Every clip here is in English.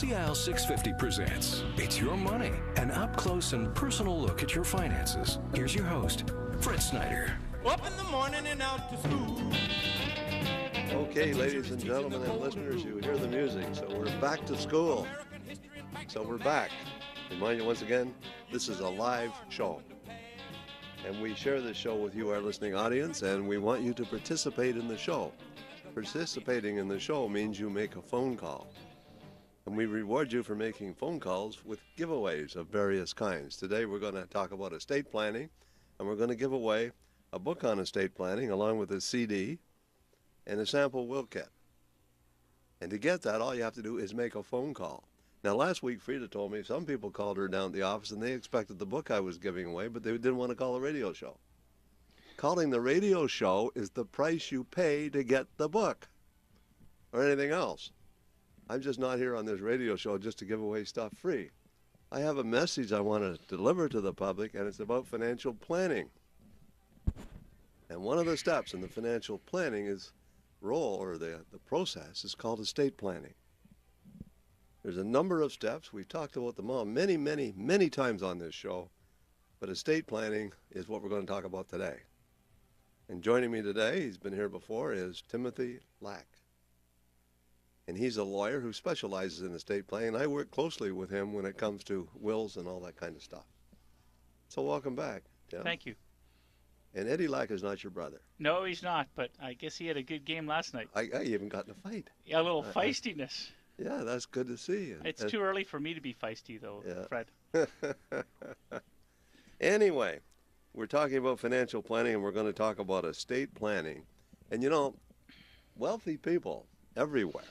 CIL 650 presents It's Your Money, an up-close and personal look at your finances. Here's your host, Fred Snyder. Up in the morning and out to school. Okay, ladies and gentlemen and listeners, you hear the music. So we're back to school. So we're back. Remind you once again, this is a live show. And we share this show with you, our listening audience, and we want you to participate in the show. Participating in the show means you make a phone call. And we reward you for making phone calls with giveaways of various kinds. Today we're going to talk about estate planning, and we're going to give away a book on estate planning along with a CD and a sample will kit. And to get that, all you have to do is make a phone call. Now, last week, Frida told me some people called her down at the office and they expected the book I was giving away, but they didn't want to call a radio show. Calling the radio show is the price you pay to get the book or anything else. I'm just not here on this radio show just to give away stuff free. I have a message I want to deliver to the public, and it's about financial planning. And one of the steps in the financial planning is the process is called estate planning. There's a number of steps. We've talked about them all many, many, many times on this show, but estate planning is what we're going to talk about today. And joining me today, he's been here before, is Timothy Lack. And he's a lawyer who specializes in estate planning, and I work closely with him when it comes to wills and all that kind of stuff. So welcome back, Tim. Thank you. And Eddie Lack is not your brother. No, he's not, but I guess he had a good game last night. I even got in a fight. Yeah, a little feistiness. Yeah, that's good to see. It's too early for me to be feisty, though, yeah. Fred. Anyway, we're talking about financial planning, and we're going to talk about estate planning. And you know, wealthy people everywhere,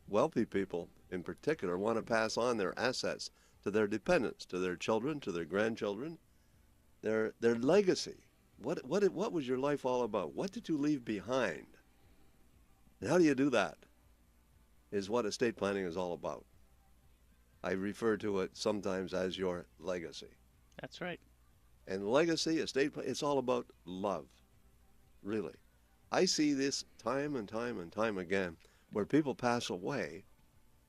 wealthy people in particular, want to pass on their assets to their dependents, to their children, to their grandchildren, their legacy. What was your life all about? What did you leave behind? And how do you do that? Is what estate planning is all about. I refer to it sometimes as your legacy. That's right. And legacy, estate planning, it's all about love, really. I see this time and time and time again where people pass away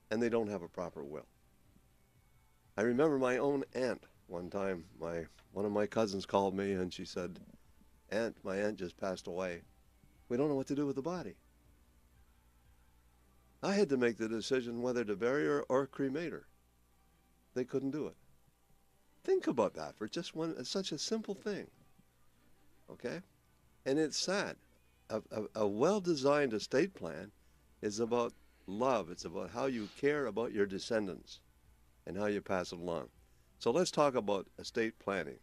and they don't have a proper will. I remember my own aunt one time. One of my cousins called me and she said, my aunt just passed away. We don't know what to do with the body. I had to make the decision whether to bury her or cremate her. They couldn't do it. Think about that for just it's such a simple thing. Okay? And it's sad. A well-designed estate plan is about love. It's about how you care about your descendants and how you pass it along. So let's talk about estate planning.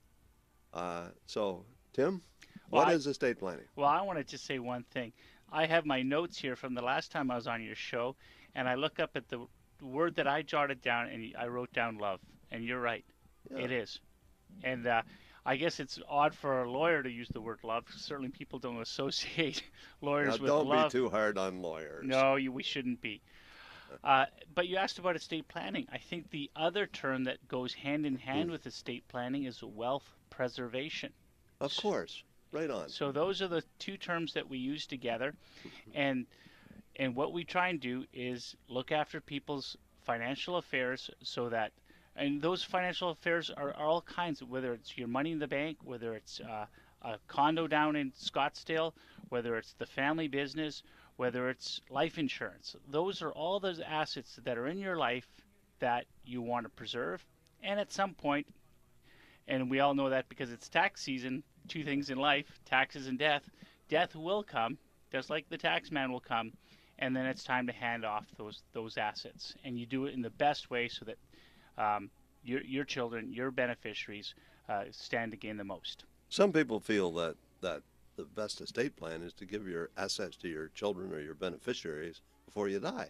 So, Tim, what is estate planning? Well, I want to just say one thing. I have my notes here from the last time I was on your show, and I look up at the word that I jotted down, and I wrote down love. And you're right. Yeah. It is. And I guess it's odd for a lawyer to use the word love. Certainly people don't associate lawyers with love. Don't be too hard on lawyers. No, we shouldn't be. But you asked about estate planning. I think the other term that goes hand in hand with estate planning is wealth preservation. Of course. Right on. So those are the two terms that we use together. And what we try and do is look after people's financial affairs so that, and those financial affairs are all kinds, whether it's your money in the bank, whether it's a condo down in Scottsdale, whether it's the family business, whether it's life insurance. Those are all those assets that are in your life that you want to preserve. And at some point, and we all know that because it's tax season, two things in life, taxes and death. Death will come, just like the tax man will come, and then it's time to hand off those assets. And you do it in the best way so that your children, your beneficiaries, stand to gain the most. Some people feel that the best estate plan is to give your assets to your children or your beneficiaries before you die.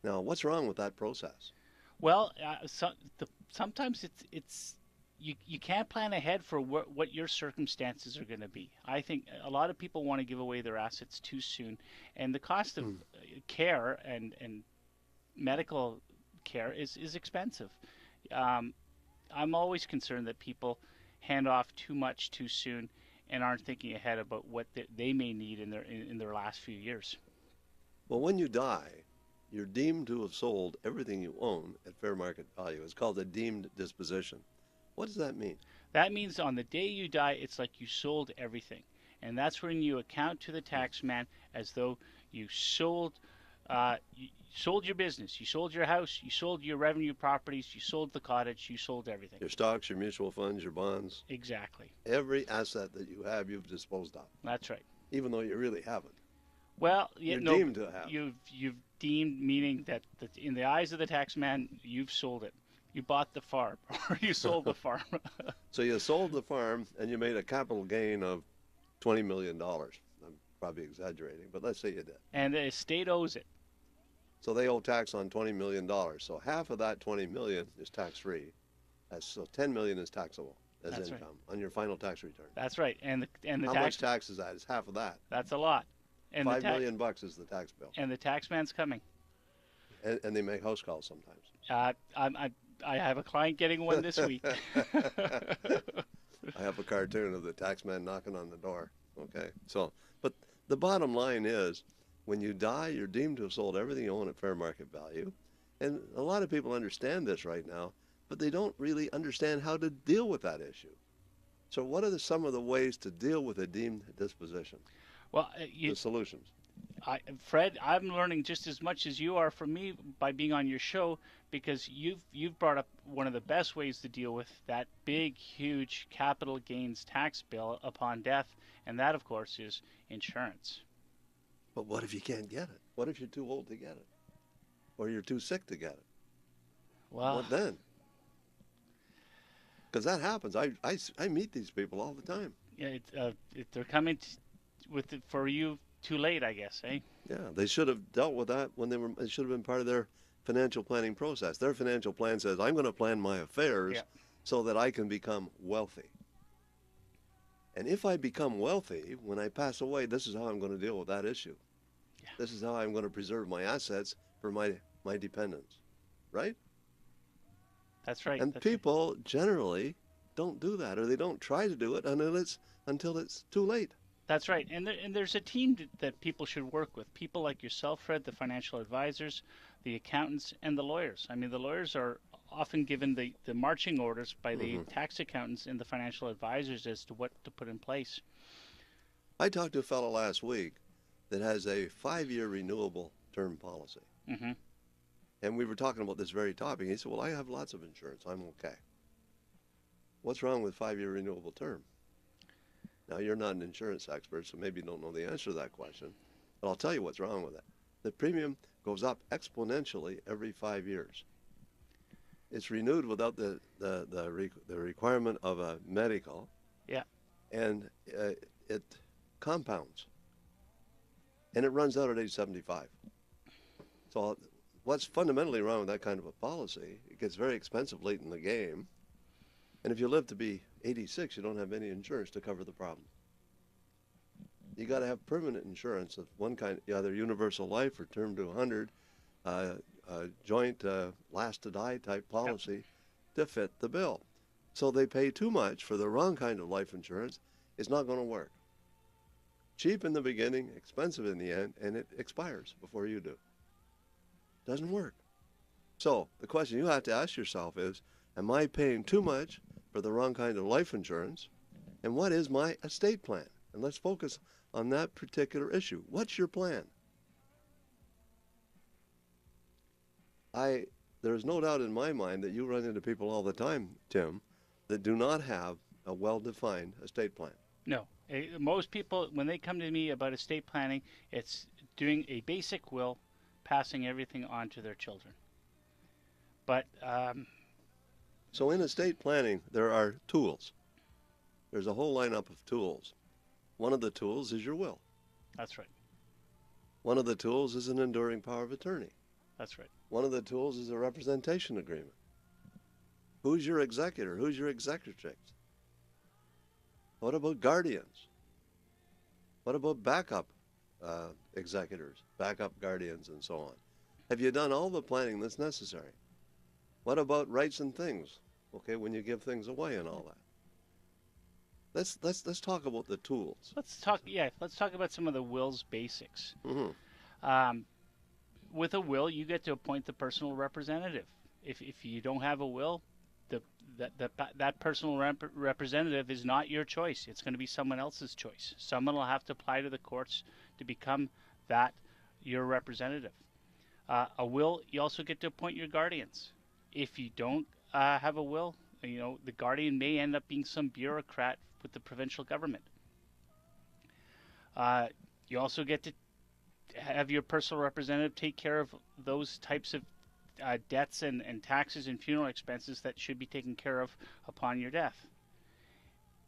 Now, what's wrong with that process? Well, sometimes it's you can't plan ahead for what your circumstances are going to be. I think a lot of people want to give away their assets too soon, and the cost of care and medical care is expensive. I'm always concerned that people hand off too much too soon and aren't thinking ahead about what they may need in their last few years. Well, when you die, you're deemed to have sold everything you own at fair market value. It's called a deemed disposition. What does that mean? That means on the day you die, it's like you sold everything. And that's when you account to the tax man as though you sold your business, you sold your house, you sold your revenue properties, you sold the cottage, you sold everything. Your stocks, your mutual funds, your bonds. Exactly. Every asset that you have, you've disposed of. That's right. Even though you really haven't. Well, You're deemed to have. You've deemed, meaning that in the eyes of the tax man, you've sold it. You bought the farm, or you sold the farm. So you sold the farm and you made a capital gain of $20 million. I'm probably exaggerating, but let's say you did. And the estate owes it. So they owe tax on $20 million. So half of that $20 million is tax-free. So $10 million is taxable as That's income right. on your final tax return. That's right. And the How tax, much tax is that? It's half of that. That's a lot. And $5 million bucks is the tax bill. And the tax man's coming. And they make house calls sometimes. I have a client getting one this week. I have a cartoon of the tax man knocking on the door. Okay. So, but the bottom line is, when you die, you're deemed to have sold everything you own at fair market value. And a lot of people understand this right now, but they don't really understand how to deal with that issue. So what are some of the ways to deal with a deemed disposition? Well, The solutions. Fred, I'm learning just as much as you are from me by being on your show, because you've brought up one of the best ways to deal with that big, huge capital gains tax bill upon death, and that, of course, is insurance. But what if you can't get it? What if you're too old to get it? Or you're too sick to get it? Well, What then? Because that happens. I meet these people all the time. yeah, they're coming with it for you too late, I guess, eh? Yeah, they should have dealt with that when it should have been part of their financial planning process. Their financial plan says, I'm going to plan my affairs so that I can become wealthy. And if I become wealthy, when I pass away, this is how I'm going to deal with that issue. Yeah. This is how I'm going to preserve my assets for my dependents. Right? That's right. And people generally don't do that, or they don't try to do it until it's too late. That's right. And there's a team that people should work with. People like yourself, Fred, the financial advisors, the accountants, and the lawyers. I mean, the lawyers are often given the marching orders by the tax accountants and the financial advisors as to what to put in place. I talked to a fellow last week that has a 5-year renewable term policy. Mm-hmm. And we were talking about this very topic. He said, well, I have lots of insurance. I'm okay. What's wrong with 5-year renewable term? Now, you're not an insurance expert, so maybe you don't know the answer to that question. But I'll tell you what's wrong with it. The premium goes up exponentially every 5 years. It's renewed without the requirement of a medical. Yeah. And it compounds. And it runs out at age 75. So what's fundamentally wrong with that kind of a policy? It gets very expensive late in the game. And if you live to be 86, you don't have any insurance to cover the problem. You got to have permanent insurance of one kind, either universal life or term to 100, joint last to die type policy to fit the bill. So they pay too much for the wrong kind of life insurance. It's not going to work. Cheap in the beginning, expensive in the end, and it expires before you do. Doesn't work. So the question you have to ask yourself is, am I paying too much for the wrong kind of life insurance? And what is my estate plan? And let's focus on that particular issue. What's your plan? There's no doubt in my mind that you run into people all the time, Tim, that do not have a well-defined estate plan. No. Most people, when they come to me about estate planning, it's doing a basic will, passing everything on to their children. But so in estate planning, there are tools. There's a whole lineup of tools. One of the tools is your will. That's right. One of the tools is an enduring power of attorney. That's right. One of the tools is a representation agreement. Who's your executor? Who's your executrix? What about guardians? What about backup executors, backup guardians, and so on? Have you done all the planning that's necessary? What about rights and things? Okay, when you give things away and all that. Let's talk about the tools. Let's talk about some of the will's basics. Mm-hmm. with a will, you get to appoint the personal representative. If you don't have a will, that personal representative is not your choice. It's going to be someone else's choice. Someone will have to apply to the courts to become your representative. A will, you also get to appoint your guardians. If you don't have a will, the guardian may end up being some bureaucrat with the provincial government. You also get to have your personal representative take care of those types of debts and taxes and funeral expenses that should be taken care of upon your death.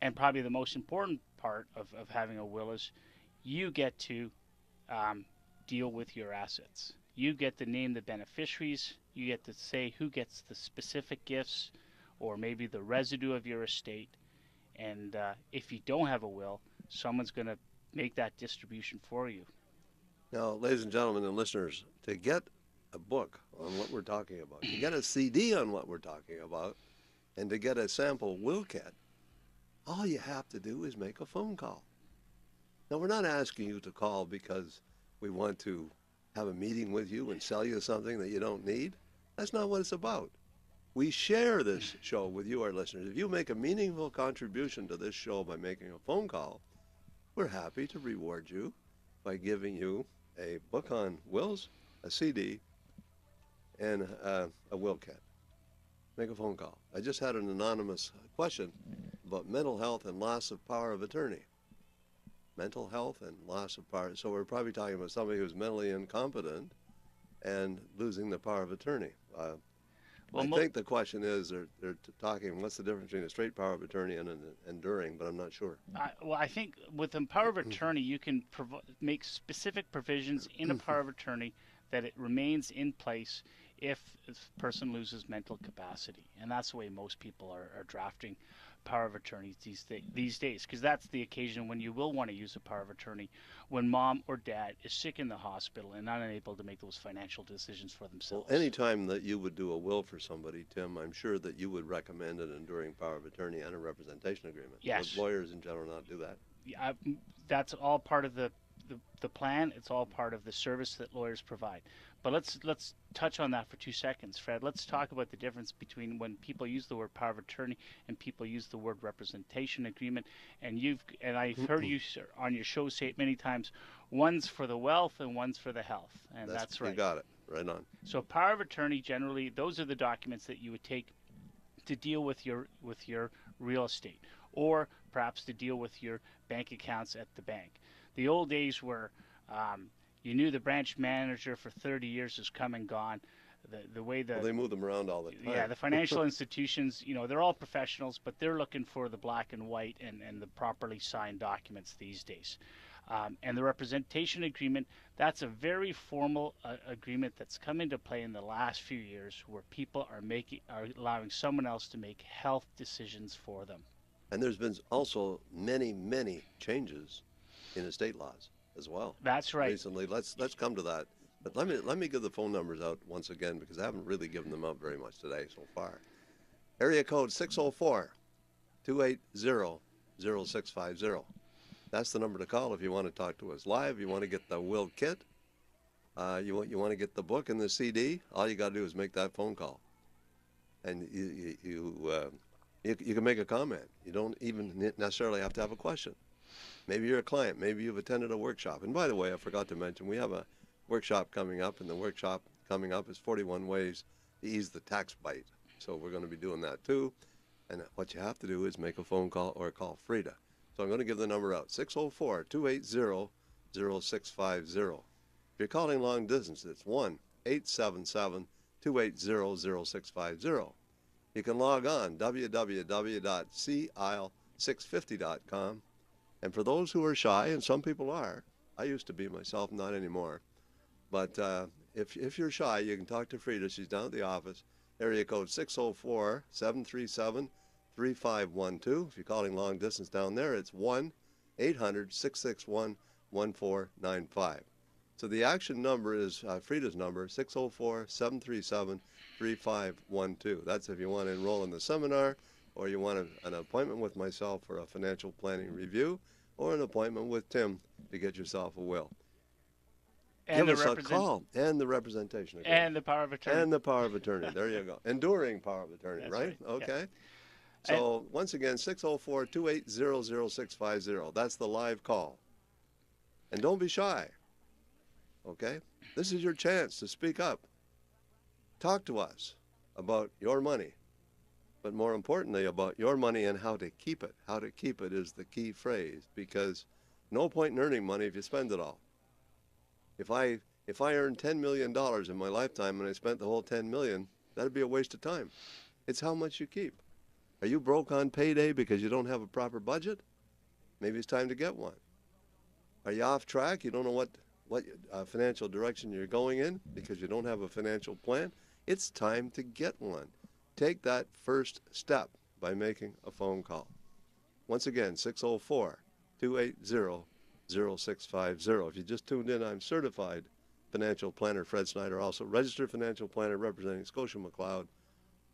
And probably the most important part of having a will is you get to deal with your assets. You get to name the beneficiaries. You get to say who gets the specific gifts or maybe the residue of your estate. And if you don't have a will, someone's going to make that distribution for you. Now, ladies and gentlemen and listeners, to get a book on what we're talking about, to get a CD on what we're talking about, and to get a sample will kit, all you have to do is make a phone call. Now, we're not asking you to call because we want to have a meeting with you and sell you something that you don't need. That's not what it's about. We share this show with you, our listeners. If you make a meaningful contribution to this show by making a phone call, we're happy to reward you by giving you a book on wills, a CD, and a will kit. Make a phone call. I just had an anonymous question about mental health and loss of power of attorney. Mental health and loss of power. So we're probably talking about somebody who's mentally incompetent and losing the power of attorney. I think the question is they're talking, what's the difference between a straight power of attorney and an enduring, but I'm not sure. I think with a power of attorney, you can make specific provisions in a power of attorney that it remains in place if the person loses mental capacity. And that's the way most people are drafting power of attorneys these days, because that's the occasion when you will want to use a power of attorney when mom or dad is sick in the hospital and unable to make those financial decisions for themselves. Well, any time that you would do a will for somebody, Tim, I'm sure that you would recommend an enduring power of attorney and a representation agreement. Yes. Would lawyers in general not do that? Yeah, that's all part of the plan. It's all part of the service that lawyers provide. But let's touch on that for 2 seconds, Fred. Let's talk about the difference between when people use the word power of attorney and people use the word representation agreement. And I've heard you on your show say it many times. One's for the wealth and one's for the health, and that's right. You got it. Right on. So power of attorney, generally, those are the documents that you would take to deal with your real estate, or perhaps to deal with your bank accounts at the bank. The old days where you knew the branch manager for 30 years has come and gone. Well, they move them around all the time. Yeah, the financial institutions, they're all professionals, but they're looking for the black and white and the properly signed documents these days. And the representation agreement, that's a very formal agreement that's come into play in the last few years, where people are allowing someone else to make health decisions for them. And there's been also many, many changes in estate laws as well. That's right. Recently, let's come to that. But let me give the phone numbers out once again, because I haven't really given them out very much today so far. Area code 604-280-0650. That's the number to call if you want to talk to us live. You want to get the will kit. You want to get the book and the CD. All you got to do is make that phone call, and you can make a comment. You don't even necessarily have to have a question. Maybe you're a client. Maybe you've attended a workshop. And by the way, I forgot to mention, we have a workshop coming up, and the workshop coming up is 41 ways to ease the tax bite. So we're going to be doing that too. And what you have to do is make a phone call or call Frida. So I'm going to give the number out, 604-280-0650. If you're calling long distance, it's 1-877-280-0650. You can log on, www.CIL650.com. And for those who are shy, and some people are, I used to be myself, not anymore. But if you're shy, you can talk to Frida. She's down at the office. Area code 604-737-3512. If you're calling long distance down there, it's 1-800-661-1495. So the action number is Frida's number, 604-737-3512. That's if you want to enroll in the seminar, or you want an appointment with myself for a financial planning review, or an appointment with Tim to get yourself a will. And Give us a call. And the representation agreement. And the power of attorney. And the power of attorney. There you go. Enduring power of attorney, That's right? right. Okay. Yeah. So once again, 604-280-0650. That's the live call. And don't be shy. Okay? This is your chance to speak up. Talk to us about your money, but more importantly, about your money and how to keep it. How to keep it is the key phrase, because no point in earning money if you spend it all. If I earned $10 million in my lifetime and I spent the whole $10 million, that'd be a waste of time. It's how much you keep. Are you broke on payday because you don't have a proper budget? Maybe it's time to get one. Are you off track? You don't know what financial direction you're going in because you don't have a financial plan? It's time to get one. Take that first step by making a phone call. Once again, 604-280-0650. If you just tuned in, I'm certified financial planner Fred Snyder, also registered financial planner representing Scotia McLeod,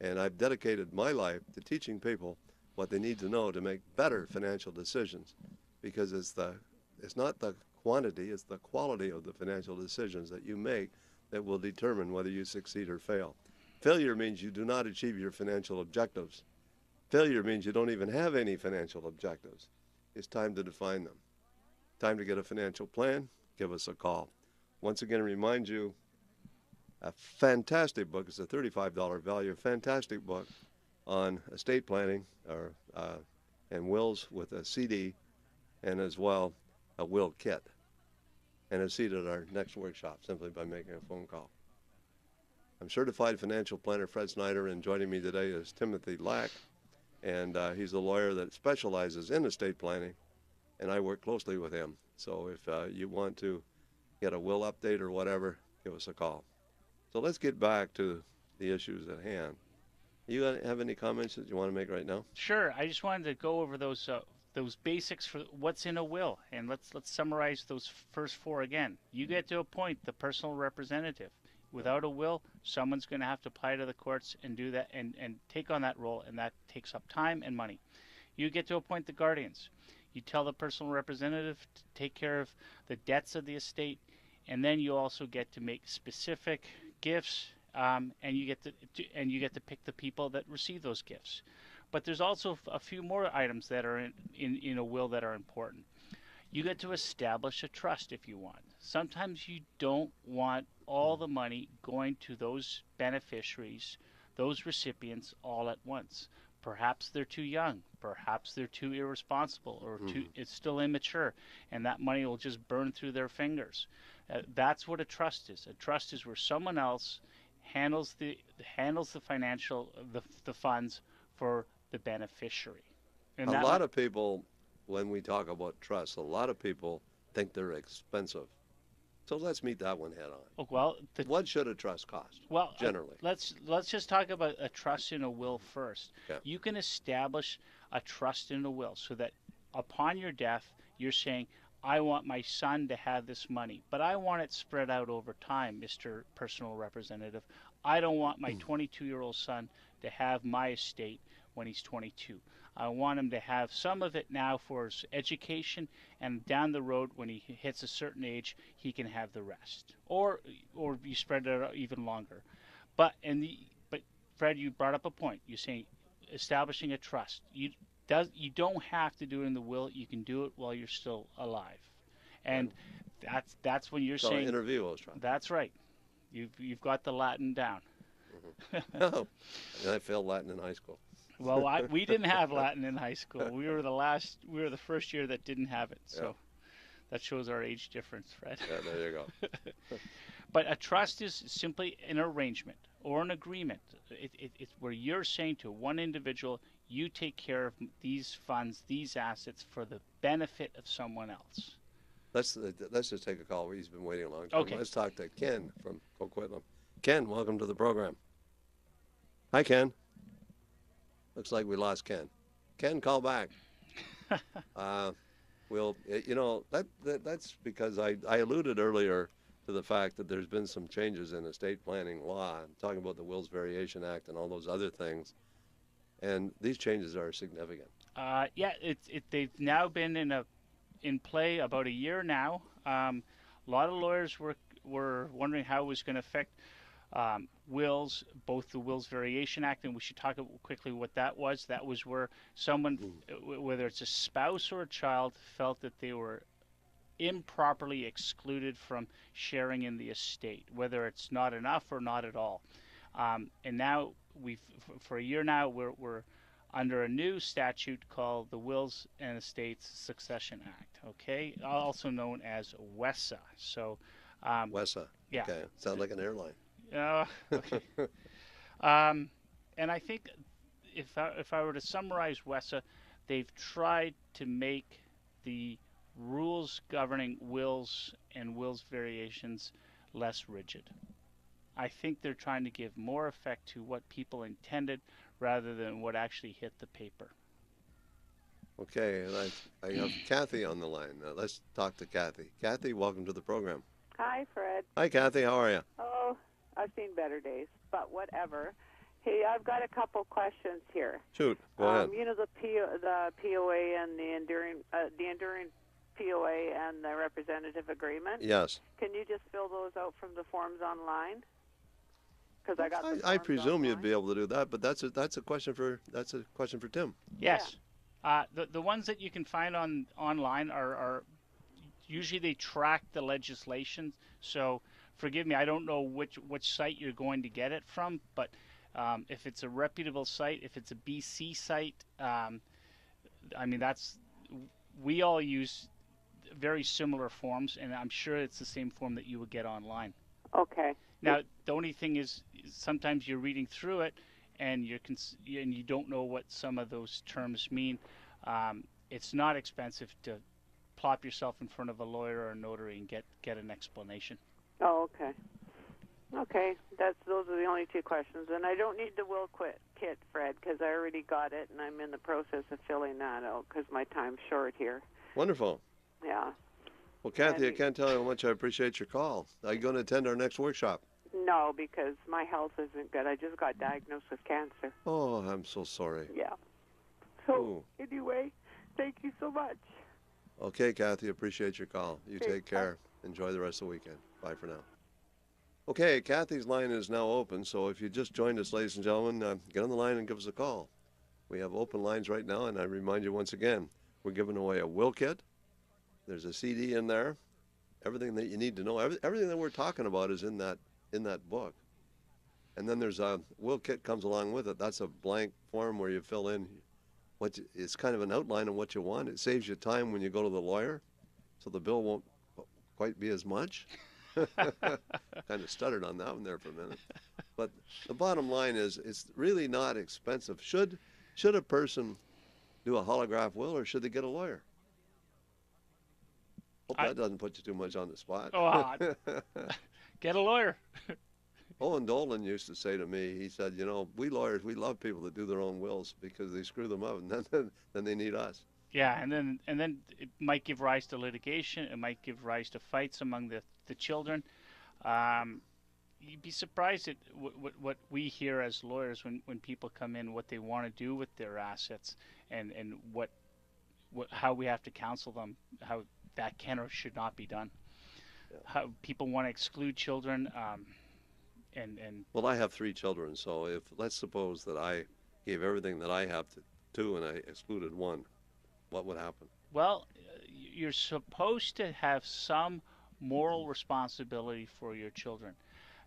and I've dedicated my life to teaching people what they need to know to make better financial decisions, because it's not the quantity, it's the quality of the financial decisions that you make that will determine whether you succeed or fail. Failure means you do not achieve your financial objectives. Failure means you don't even have any financial objectives. It's time to define them. Time to get a financial plan? Give us a call. Once again, I remind you, a fantastic book. It's a $35 value. A fantastic book on estate planning and wills with a CD, and as well a will kit. And a seat at our next workshop simply by making a phone call. I'm certified financial planner Fred Snyder, and joining me today is Timothy Lack, and he's a lawyer that specializes in estate planning, and I work closely with him. So if you want to get a will update or whatever, give us a call. So let's get back to the issues at hand. You have any comments that you want to make right now? Sure. I just wanted to go over those basics for what's in a will, and let's summarize those first four again. You get to appoint the personal representative. Without a will, someone's going to have to apply to the courts and do that and take on that role, and that takes up time and money. You get to appoint the guardians. You tell the personal representative to take care of the debts of the estate, and then you also get to make specific gifts, and you get to pick the people that receive those gifts. But there's also a few more items that are in a will that are important. You get to establish a trust if you want. Sometimes you don't want all the money going to those beneficiaries, those recipients, all at once. Perhaps they're too young. Perhaps they're too irresponsible, or it's still immature, and that money will just burn through their fingers. That's what a trust is. A trust is where someone else handles the financial the funds for the beneficiary. And a lot of people, when we talk about trusts, a lot of people think they're expensive. So let's meet that one head on. Well, what should a trust cost? Well, generally, let's just talk about a trust in a will first. Okay. You can establish a trust in a will so that upon your death, you're saying, I want my son to have this money, but I want it spread out over time, Mr. Personal Representative. I don't want my 22-year-old son to have my estate when he's 22. I want him to have some of it now for his education, and down the road when he hits a certain age, he can have the rest. Or you spread it out even longer. But Fred, you brought up a point. You're saying establishing a trust. You don't have to do it in the will. You can do it while you're still alive, and that's when you're saying inter vivos trust. That's right. You've got the Latin down. Oh, I failed Latin in high school. Well, we didn't have Latin in high school. We were the first year that didn't have it. So that shows our age difference, Fred. Yeah, there you go. But a trust is simply an arrangement or an agreement. It's where you're saying to one individual, you take care of these funds, these assets for the benefit of someone else. Let's just take a call. He's been waiting a long time. Okay. Let's talk to Ken from Coquitlam. Ken, welcome to the program. Hi, Ken. Looks like we lost Ken. Ken, call back. That's because I alluded earlier to the fact that there's been some changes in estate planning law. I'm talking about the Wills Variation Act and all those other things, and these changes are significant. They've now been in play about a year now. A lot of lawyers were wondering how it was going to affect wills, both the Wills Variation Act, and we should talk about quickly what that was. That was where someone, whether it's a spouse or a child, felt that they were improperly excluded from sharing in the estate, whether it's not enough or not at all. And now for a year now, we're under a new statute called the Wills and Estates Succession Act, okay, also known as WESA. So, WESA. Yeah. Okay. Sounds like an airline. Okay. And I think if I were to summarize WESA, they've tried to make the rules governing wills and wills variations less rigid. I think they're trying to give more effect to what people intended rather than what actually hit the paper. Okay, and I have Kathy on the line. Now let's talk to Kathy. Kathy, welcome to the program. Hi, Fred. Hi, Kathy. How are you? Oh, I've seen better days, but whatever. Hey, I've got a couple questions here. Shoot, go ahead. You know the POA and the enduring POA and the representative agreement? Yes. Can you just fill those out from the forms online? Because I got the I forms presume online. you'd be able to do that, but that's a question for Tim. Yes. The ones that you can find online are usually they track the legislation. So forgive me, I don't know which site you're going to get it from, but if it's a reputable site, if it's a BC site, I mean we all use very similar forms, and I'm sure it's the same form that you would get online. Okay. Now, the only thing is sometimes you're reading through it and you don't know what some of those terms mean. It's not expensive to plop yourself in front of a lawyer or a notary and get an explanation. Oh, okay. Okay, those are the only two questions. And I don't need the will quit kit, Fred, because I already got it, and I'm in the process of filling that out because my time's short here. Wonderful. Yeah. Well, Kathy, I can't tell you how much I appreciate your call. Are you going to attend our next workshop? No, because my health isn't good. I just got diagnosed with cancer. Oh, I'm so sorry. Yeah. So, Ooh. anyway, thank you so much. Okay, Kathy, appreciate your call. You Okay, take care. Enjoy the rest of the weekend. Bye for now. Okay, Kathy's line is now open, so if you just joined us, ladies and gentlemen, get on the line and give us a call. We have open lines right now, and I remind you once again, we're giving away a will kit. There's a CD in there. Everything that you need to know, everything that we're talking about is in that book. And then there's a will kit comes along with it. That's a blank form where you fill in it's kind of an outline of what you want. It saves you time when you go to the lawyer, so the bill won't quite be as much. Kind of stuttered on that one there for a minute. But the bottom line is it's really not expensive. Should a person do a holograph will, or should they get a lawyer? Hope that doesn't put you too much on the spot. Get a lawyer. Owen Dolan used to say to me, he said, we lawyers, we love people that do their own wills because they screw them up, and then they need us. Yeah, and then it might give rise to litigation. It might give rise to fights among the children. You'd be surprised at what we hear as lawyers when people come in, what they want to do with their assets, and how we have to counsel them, how that can or should not be done. Yeah. How people want to exclude children. Well, I have 3 children, so let's suppose that I gave everything that I have to 2 and I excluded 1, what would happen? Well, you're supposed to have some moral responsibility for your children.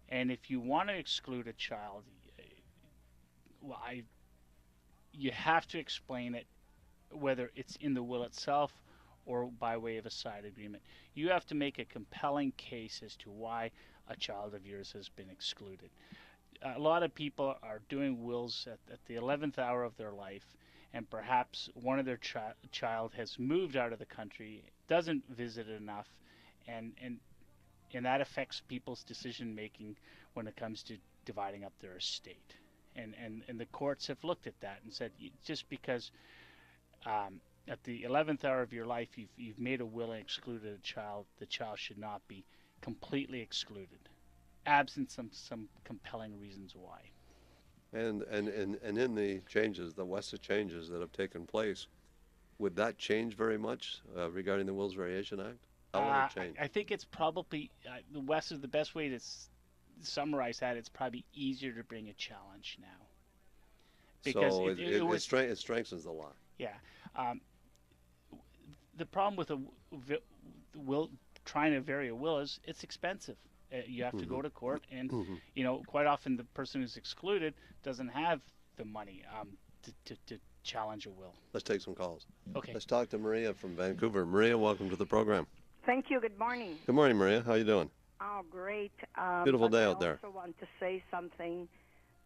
And if you want to exclude a child, you have to explain it, whether it's in the will itself or by way of a side agreement. You have to make a compelling case as to why a child of yours has been excluded. A lot of people are doing wills at the 11th hour of their life, and perhaps one of their child has moved out of the country, doesn't visit enough, and that affects people's decision making when it comes to dividing up their estate. And the courts have looked at that and said, just because at the 11th hour of your life you've made a will and excluded a child, the child should not be completely excluded, absent some compelling reasons why. And in the changes, the WESA changes that have taken place, would that change very much regarding the Wills Variation Act? How will it change? I think it's probably Wes is the best way to summarize that. It's probably easier to bring a challenge now because So it strengthens the law. yeah. The problem with a will trying to vary a will is it's expensive. You have to go to court, and quite often the person who's excluded doesn't have the money to challenge a will. Let's take some calls. Okay. Let's talk to Maria from Vancouver. Maria, welcome to the program. Thank you. Good morning. Good morning, Maria. How you doing? Oh, great. Beautiful day out there. I also want to say something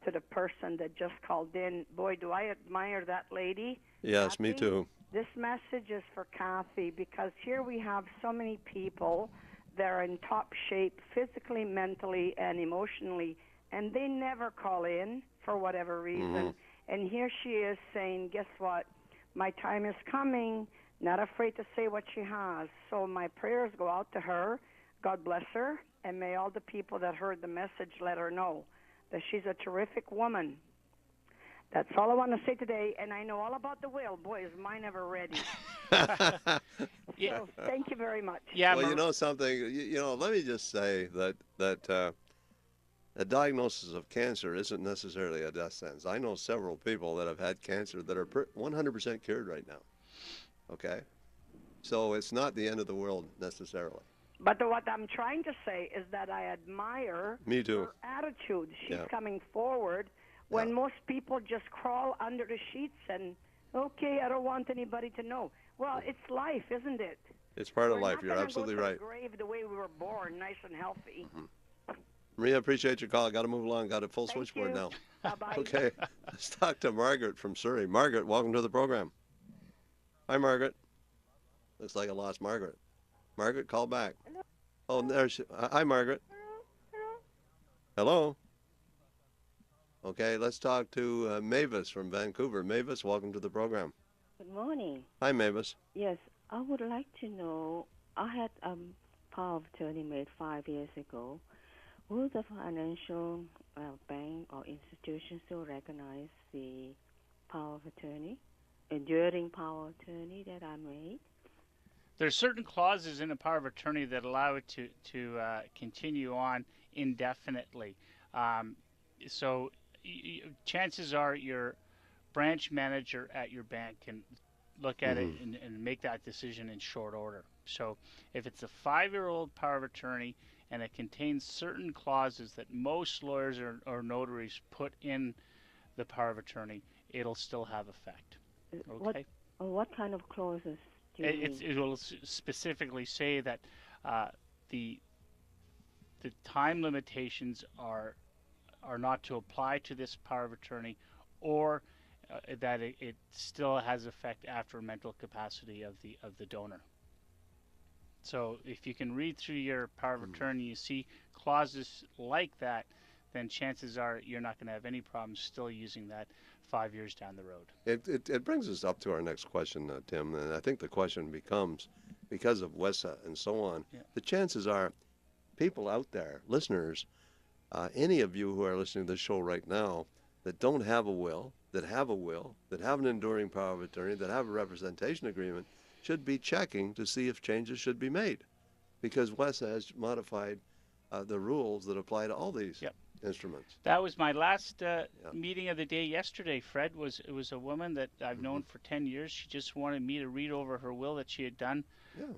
to the person that just called in. Boy, do I admire that lady. Yes, Kathy. me too. This message is for Kathy because here we have so many people that are in top shape physically, mentally, and emotionally, and they never call in for whatever reason. And here she is saying, guess what? My time is coming, not afraid to say what she has. So my prayers go out to her. God bless her, and may all the people that heard the message let her know that she's a terrific woman. That's all I want to say today, and I know all about the will. Boy, is mine ever ready. Yeah. So, thank you very much. Yeah. Well, you know something. Let me just say that a diagnosis of cancer isn't necessarily a death sentence. I know several people that have had cancer that are 100% cured right now. Okay, so it's not the end of the world necessarily. But what I'm trying to say is that I admire Me too. her attitude. She's Yeah. coming forward when most people just crawl under the sheets and, okay, I don't want anybody to know. Well, it's life, isn't it? It's part of We're life. not You're gonna absolutely go to right. the grave the way we were born, nice and healthy. Maria, appreciate your call. Got to move along. Got a full Thank switchboard you. now. Bye-bye. Okay, let's talk to Margaret from Surrey. Margaret, welcome to the program. Hi, Margaret. Looks like I lost Margaret. Margaret, call back. Hello. Oh, there she. Hi, Margaret. Hello. Okay, let's talk to Mavis from Vancouver. Mavis, welcome to the program. Good morning. Hi, Mavis. Yes, I would like to know, I had power of attorney made 5 years ago. Will the financial bank or institution still recognize the power of attorney, enduring power of attorney that I made? There's certain clauses in a power of attorney that allow it to continue on indefinitely. So chances are your branch manager at your bank can look at it and make that decision in short order. So if it's a 5-year-old power of attorney and it contains certain clauses that most lawyers or notaries put in the power of attorney, it'll still have effect. Okay? What kind of clauses do you mean? It will specifically say that the time limitations are not to apply to this power of attorney, or that it still has effect after mental capacity of the donor. So if you can read through your power of attorney, you see clauses like that, then chances are you're not going to have any problems still using that 5 years down the road. It brings us up to our next question, Tim, and I think the question becomes, because of WESA and so on, the chances are people out there, listeners, any of you who are listening to this show right now that don't have a will, that have an enduring power of attorney, that have a representation agreement, should be checking to see if changes should be made, because WESA has modified the rules that apply to all these instruments. That was my last meeting of the day yesterday, Fred. It was a woman that I've known for 10 years. She just wanted me to read over her will that she had done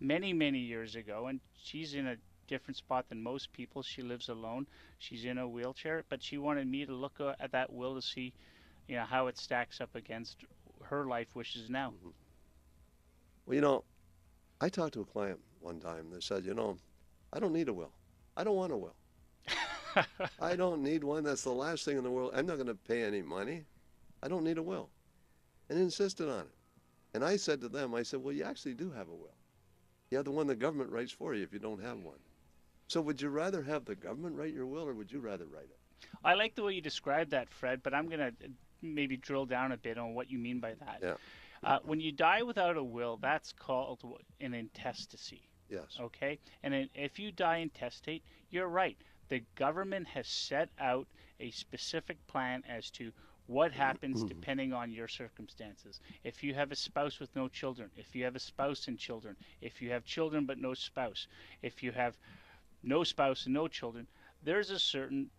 many, many years ago, and she's in a different spot than most people. She lives alone. She's in a wheelchair, but she wanted me to look at that will to see, how it stacks up against her life wishes now. Well, I talked to a client one time that said, I don't need a will. I don't want a will. I don't need one. That's the last thing in the world. I'm not going to pay any money. I don't need a will. And insisted on it. And I said to them, well, you actually do have a will. You have the one the government writes for you if you don't have one. So would you rather have the government write your will, or would you rather write it? I like the way you described that, Fred, but I'm going to maybe drill down a bit on what you mean by that. Yeah. When you die without a will, that's called an intestacy. Yes. Okay? And if you die intestate, you're right. The government has set out a specific plan as to What happens depending on your circumstances? If you have a spouse with no children, if you have a spouse and children, if you have children but no spouse, if you have no spouse and no children, there's a certain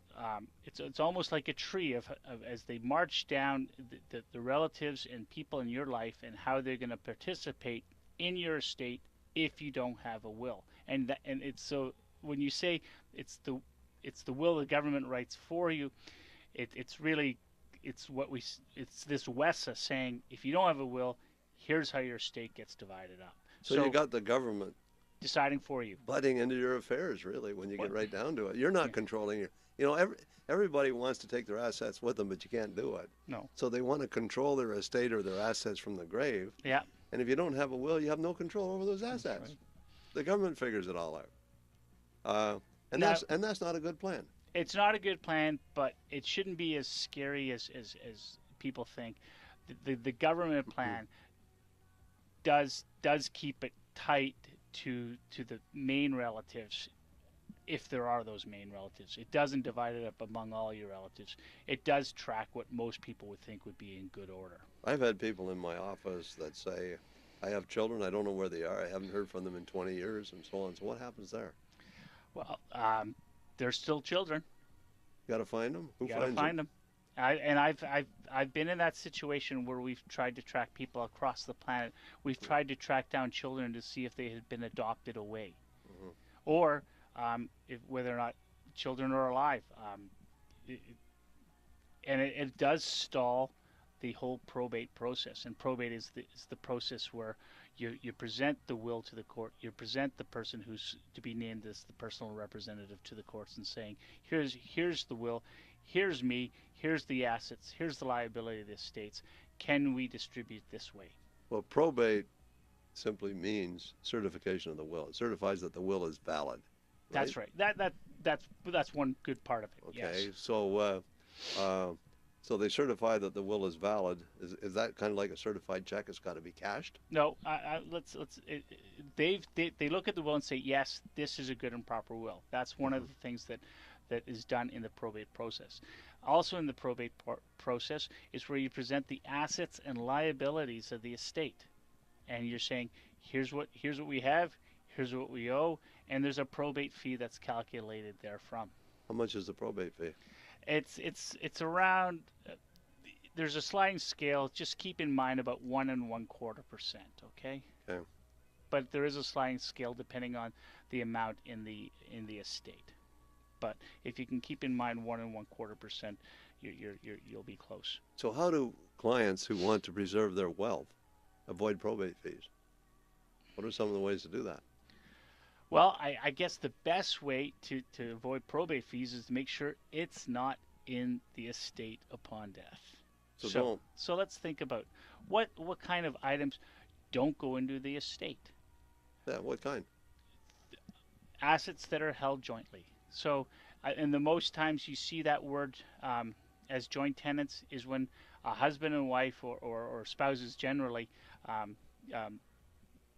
it's almost like a tree of as they march down the relatives and people in your life and how they're going to participate in your estate if you don't have a will. And it's so when you say it's the will the government writes for you, it's really it's this WESA saying if you don't have a will, here's how your estate gets divided up. So you got the government deciding for you, butting into your affairs, really, when you get right down to it. You're not controlling it. You know, everybody wants to take their assets with them, but you can't do it. No. So they want to control their estate or their assets from the grave. Yeah. And if you don't have a will, you have no control over those assets. That's right. The government figures it all out. And that's not a good plan. It's not a good plan, but it shouldn't be as scary as people think. The government plan does keep it tight to the main relatives, if there are those main relatives. It doesn't divide it up among all your relatives. It does track what most people would think would be in good order. I've had people in my office that say, I have children, I don't know where they are, I haven't heard from them in 20 years, and so on. So what happens there? Well, they're still children. You got to find them? Who finds them? You got to find them. I've been in that situation where we've tried to track people across the planet. We've tried to track down children to see if they had been adopted away, or whether or not children are alive. It does stall the whole probate process. And probate is the process where you present the will to the court. You present the person who's to be named as the personal representative to the courts and saying, here's the will, here's me, here's the assets, here's the liability of the estates. Can we distribute this way? Well, probate simply means certification of the will. It certifies that the will is valid. Right? That's right. That's one good part of it. Okay. Yes. So they certify that the will is valid. Is that kind of like a certified check? It's got to be cashed? No. They look at the will and say, yes, this is a good and proper will. That's one of the things that is done in the probate process. Also in the probate process is where you present the assets and liabilities of the estate, and you're saying, here's what we have, here's what we owe, and there's a probate fee that's calculated therefrom. How much is the probate fee? It's around. There's a sliding scale. Just keep in mind about 1 1/4%. Okay. Okay. But there is a sliding scale depending on the amount in the estate. But if you can keep in mind 1 1/4%, you'll be close. So how do clients who want to preserve their wealth avoid probate fees? What are some of the ways to do that? Well, I guess the best way to avoid probate fees is to make sure it's not in the estate upon death. So let's think about what kind of items don't go into the estate. Yeah, what kind? Assets that are held jointly. So, and the most times you see that word as joint tenants is when a husband and wife or spouses generally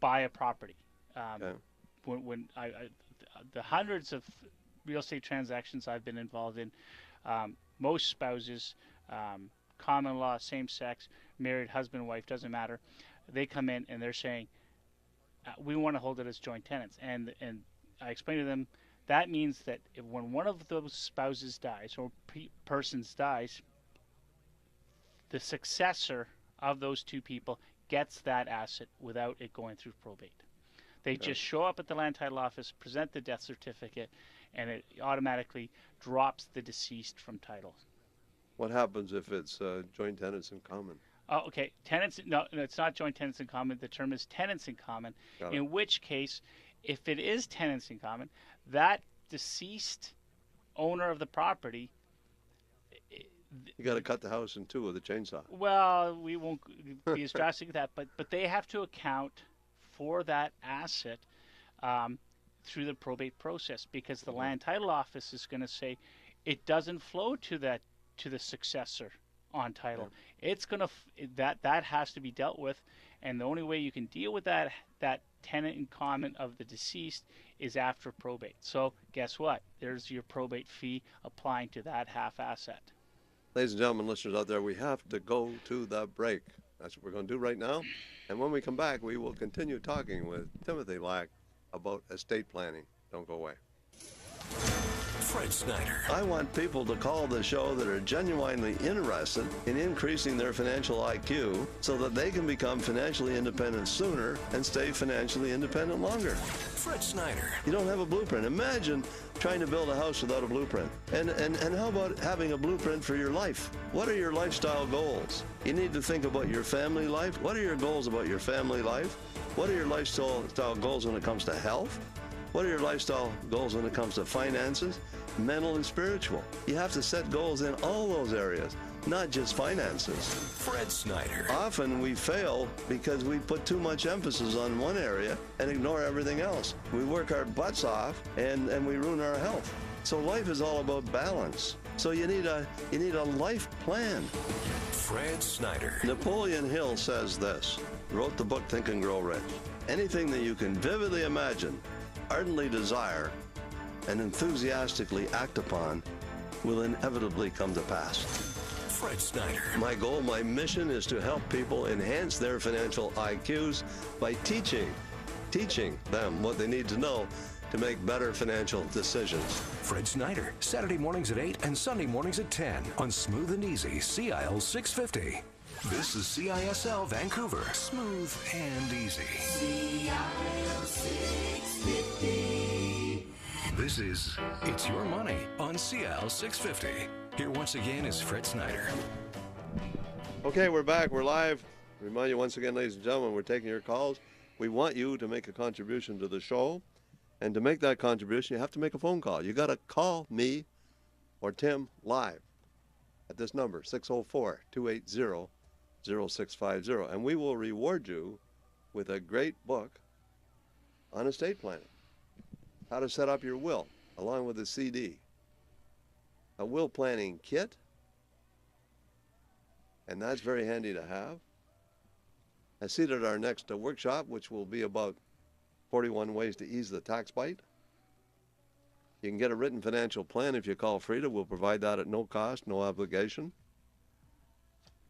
buy a property. Okay. When the hundreds of real estate transactions I've been involved in, most spouses, common law, same sex, married, husband and wife, doesn't matter, they come in and they're saying, we want to hold it as joint tenants. And I explain to them, that means that when one of those spouses dies or persons dies, the successor of those two people gets that asset without it going through probate. They just show up at the land title office, present the death certificate, and it automatically drops the deceased from title. What happens if it's joint tenants in common? Oh, okay. Tenants? No, it's not joint tenants in common. The term is tenants in common. In which case, if it is tenants in common, that deceased owner of the property. You got to cut the house in two with a chainsaw. Well, we won't be as drastic as that, but they have to account for that asset through the probate process, because the land title office is going to say it doesn't flow to the successor on title. Yeah. It's going to that has to be dealt with, and the only way you can deal with that tenant in common of the deceased is after probate. So guess what? There's your probate fee applying to that half asset. Ladies and gentlemen, listeners out there, we have to go to the break. That's what we're going to do right now. And when we come back, we will continue talking with Timothy Lack about estate planning. Don't go away. Fred Snyder. I want people to call the show that are genuinely interested in increasing their financial IQ so that they can become financially independent sooner and stay financially independent longer. Fred Snyder. You don't have a blueprint. Imagine trying to build a house without a blueprint. And how about having a blueprint for your life? What are your lifestyle goals? You need to think about your family life. What are your goals about your family life? What are your lifestyle goals when it comes to health? What are your lifestyle goals when it comes to finances, mental and spiritual? You have to set goals in all those areas, not just finances. Fred Snyder. Often we fail because we put too much emphasis on one area and ignore everything else. We work our butts off and we ruin our health. So life is all about balance. So you need a life plan. Fred Snyder. Napoleon Hill says this, wrote the book Think and Grow Rich. Anything that you can vividly imagine, ardently desire, and enthusiastically act upon will inevitably come to pass. Fred Snyder. My goal, my mission is to help people enhance their financial IQs by teaching them what they need to know to make better financial decisions. Fred Snyder, Saturday mornings at 8 and Sunday mornings at 10 on Smooth and Easy, CIL 650. This is CISL Vancouver. Smooth and easy. CIL 650. This is It's Your Money on CIL 650. Here once again is Fred Snyder. Okay, we're back. We're live. Remind you once again, ladies and gentlemen, we're taking your calls. We want you to make a contribution to the show. And to make that contribution, you have to make a phone call. You got to call me or Tim live at this number, 604-280-0650. And we will reward you with a great book on estate planning. How to set up your will, along with a CD. A will planning kit. And that's very handy to have. I see it at our next workshop, which will be about 41 ways to ease the tax bite. You can get a written financial plan if you call Frida. We'll provide that at no cost, no obligation.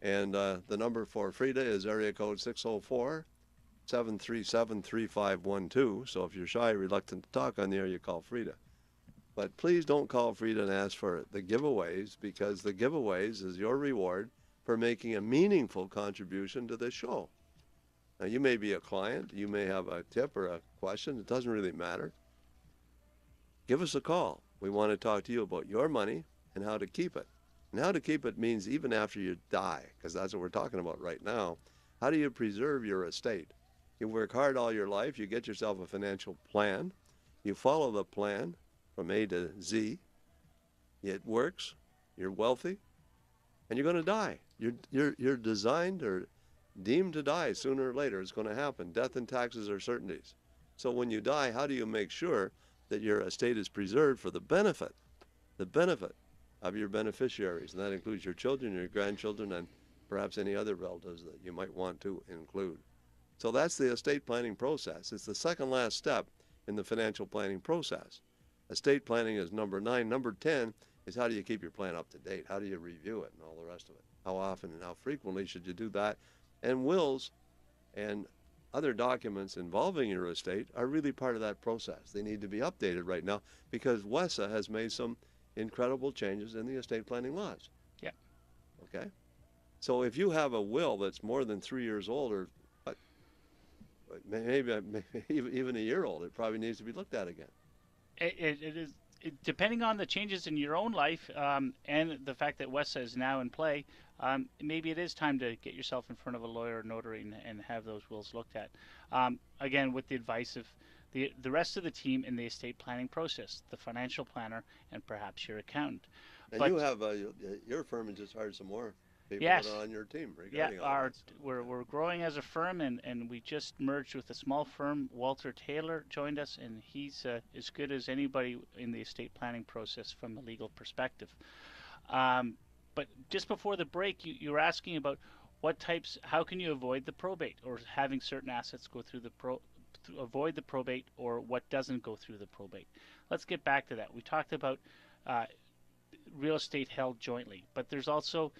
And the number for Frida is area code 604-737-3512. So if you're shy, reluctant to talk on the air, you call Frida. But please don't call Frida and ask for the giveaways, because the giveaways is your reward for making a meaningful contribution to this show. Now, you may be a client, you may have a tip or a question, it doesn't really matter. Give us a call. We want to talk to you about your money and how to keep it. And how to keep it means even after you die, because that's what we're talking about right now. How do you preserve your estate? You work hard all your life, you get yourself a financial plan, you follow the plan from A to Z, it works, you're wealthy, and you're going to die. You're designed or deemed to die sooner or later. It's going to happen. Death and taxes are certainties. So when you die, how do you make sure that your estate is preserved for the benefit of your beneficiaries? And that includes your children, your grandchildren, and perhaps any other relatives that you might want to include. So that's the estate planning process. It's the second last step in the financial planning process. Estate planning is number 9. Number 10 is how do you keep your plan up to date? How do you review it and all the rest of it? How often and how frequently should you do that? And wills and other documents involving your estate are really part of that process. They need to be updated right now because WESA has made some incredible changes in the estate planning laws. Yeah. Okay? So if you have a will that's more than 3 years old, or maybe even a year old, it probably needs to be looked at again. It is. Depending on the changes in your own life and the fact that WESA is now in play, maybe it is time to get yourself in front of a lawyer or notary and have those wills looked at. Again, with the advice of the rest of the team in the estate planning process, the financial planner and perhaps your accountant. And but you have your firm has just hired some more people Yes. that are on your team regarding all that stuff. We're growing as a firm, and we just merged with a small firm. Walter Taylor joined us, and he's as good as anybody in the estate planning process from a legal perspective. But just before the break, you were asking about how can you avoid the probate, or having certain assets go through avoid the probate, or what doesn't go through the probate. Let's get back to that. We talked about real estate held jointly. But there's also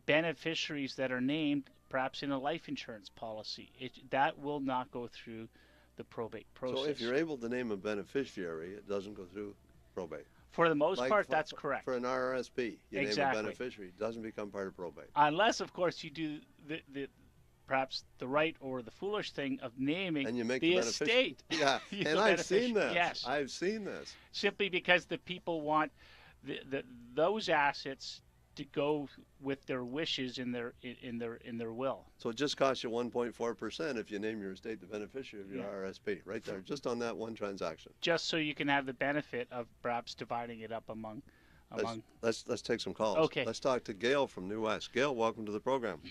beneficiaries that are named perhaps in a life insurance policy. That will not go through the probate process. So if you're able to name a beneficiary, it doesn't go through probate. For the most part, that's correct. For an RRSP, you name a Exactly. beneficiary, it doesn't become part of probate. Unless, of course, you do perhaps the right or the foolish thing of naming And you make the the estate. Yeah, the and I've seen beneficiary. this. Yes. I've seen this. Simply because the people want those assets to go with their wishes in their will. So it just costs you 1.4% if you name your estate the beneficiary of your RRSP, right there, just on that one transaction. Just so you can have the benefit of perhaps dividing it up among. Let's take some calls. Okay. Let's talk to Gail from New West. Gail, welcome to the program.